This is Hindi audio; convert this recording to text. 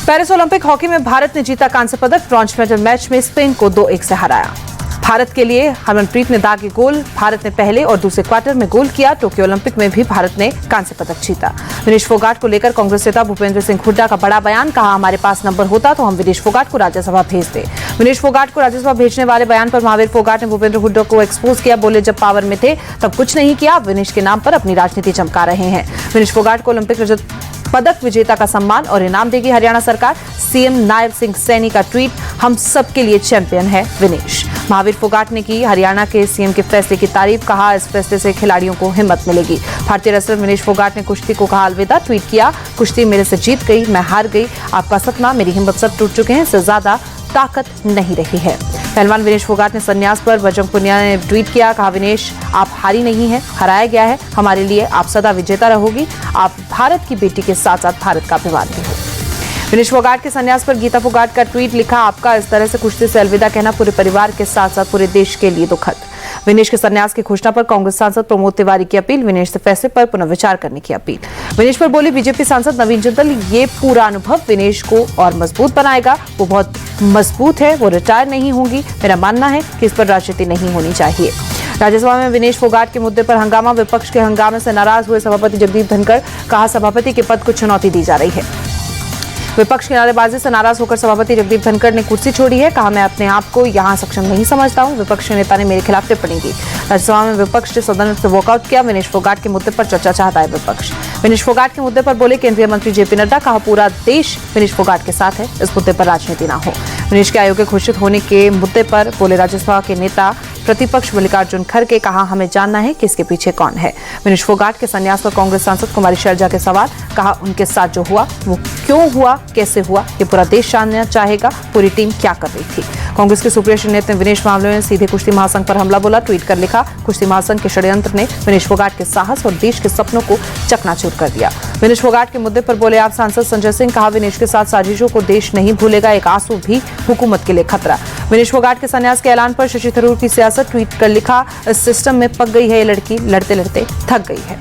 पेरिस ओलंपिक हॉकी में भारत ने जीता कांस्य पदक। ब्रॉन्ज मेडल मैच में स्पेन को 2-1 से हराया। भारत के लिए हरमनप्रीत ने दागे गोल। भारत ने पहले और दूसरे क्वार्टर में गोल किया। टोक्यो ओलंपिक में भी भारत ने कांस्य पदक जीता। विनेश फोगाट को लेकर कांग्रेस नेता भूपेंद्र सिंह हुड्डा का बड़ा बयान। कहा, हमारे पास नंबर होता तो हम विनेश फोगाट को राज्यसभा भेजते। विनेश फोगाट को राज्यसभा भेजने वाले बयान पर महावीर फोगाट ने भूपेंद्र हुड्डा को एक्सपोज किया। बोले, जब पावर में थे तब कुछ नहीं किया, अब विनेश के नाम पर अपनी राजनीति चमका रहे हैं। विनेश फोगाट को ओलंपिक रजत पदक विजेता का सम्मान और इनाम देगी हरियाणा सरकार। सीएम नायब सिंह सैनी का ट्वीट, हम सबके लिए चैंपियन है विनेश। महावीर फोगाट ने की हरियाणा के सीएम के फैसले की तारीफ। कहा, इस फैसले से खिलाड़ियों को हिम्मत मिलेगी। भारतीय रेसलर विनेश फोगाट ने कुश्ती को कहा अलविदा। ट्वीट किया, कुश्ती मेरे से जीत गई, मैं हार गई, आपका सपना, मेरी हिम्मत सब टूट चुके हैं, इससे ज्यादा ताकत नहीं रही है। पहलवान विनेश फोगाट ने संन्यास पर बजरंग पुनिया ने ट्वीट किया। कहा, विनेश आप हारी नहीं है, हराया गया है, हमारे लिए आप सदा विजेता रहोगी। आप भारत की बेटी के साथ साथ भारत का अभिमान भी हो। विनेश फोगाट के संन्यास पर गीता फोगाट का ट्वीट लिखा, आपका इस तरह से कुश्ती से अलविदा कहना पूरे परिवार के साथ साथ पूरे देश के लिए दुखद। विनेश के संन्यास की घोषणा पर कांग्रेस सांसद प्रमोद तिवारी की अपील। विनेश से फैसले पर पुनर्विचार करने की अपील। विनेश पर बोले बीजेपी सांसद नवीन जिंदल, ये पूरा अनुभव विनेश को और मजबूत बनाएगा। वो बहुत मजबूत है, वो रिटायर नहीं होंगी। मेरा मानना है कि इस पर राजनीति नहीं होनी चाहिए। राज्यसभा में विनेश फोगाट के मुद्दे पर हंगामा। विपक्ष के हंगामे से नाराज हुए सभापति जगदीप धनखड़। कहा, सभापति के पद को चुनौती दी जा रही है। विपक्ष की नारेबाजी से नाराज होकर सभापति जगदीप धनखड़ ने कुर्सी छोड़ी है। कहा, मैं अपने आप को यहां सक्षम नहीं समझता हूं। विपक्ष के नेता ने मेरे खिलाफ टिप्पणी की। राज्यसभा में विपक्ष ने सदन से वॉकआउट किया। विनेश फोगाट के मुद्दे पर चर्चा चाहता है विपक्ष। विनेश फोगाट के मुद्दे पर बोले केंद्रीय मंत्री जेपी नड्डा। कहा, पूरा देश विनेश फोगाट के साथ है, इस मुद्दे पर राजनीति ना हो। विनेश के अयोग्य घोषित होने के मुद्दे पर बोले राज्यसभा के नेता प्रतिपक्ष मल्लिकार्जुन खड़गे। कहा, हमें जानना है कि इसके पीछे कौन है। विनेश फोगाट के संन्यास पर कांग्रेस सांसद कुमारी शैलजा के सवाल। कहा, उनके साथ जो हुआ वो क्यों हुआ, कैसे हुआ, ये पूरा देश जानना चाहेगा। पूरी टीम क्या कर रही थी। कांग्रेस के सुप्रिया श्रीनेत ने विनेश मामले में सीधे कुश्ती महासंघ पर हमला बोला। ट्वीट कर लिखा, कुश्ती महासंघ के षड्यंत्र ने विनेश फोगाट के साहस और देश के सपनों को चकनाचूर कर दिया। विनेश फोगाट के मुद्दे पर बोले आप सांसद संजय सिंह। कहा, विनेश के साथ साजिशों को देश नहीं भूलेगा, एक आंसू भी हुकूमत के लिए खतरा। विनेश फोगाट के संन्यास के ऐलान पर शशि थरूर की सियासत। ट्वीट कर लिखा, इस सिस्टम में पक गई है ये लड़की, लड़ते लड़ते थक गई है।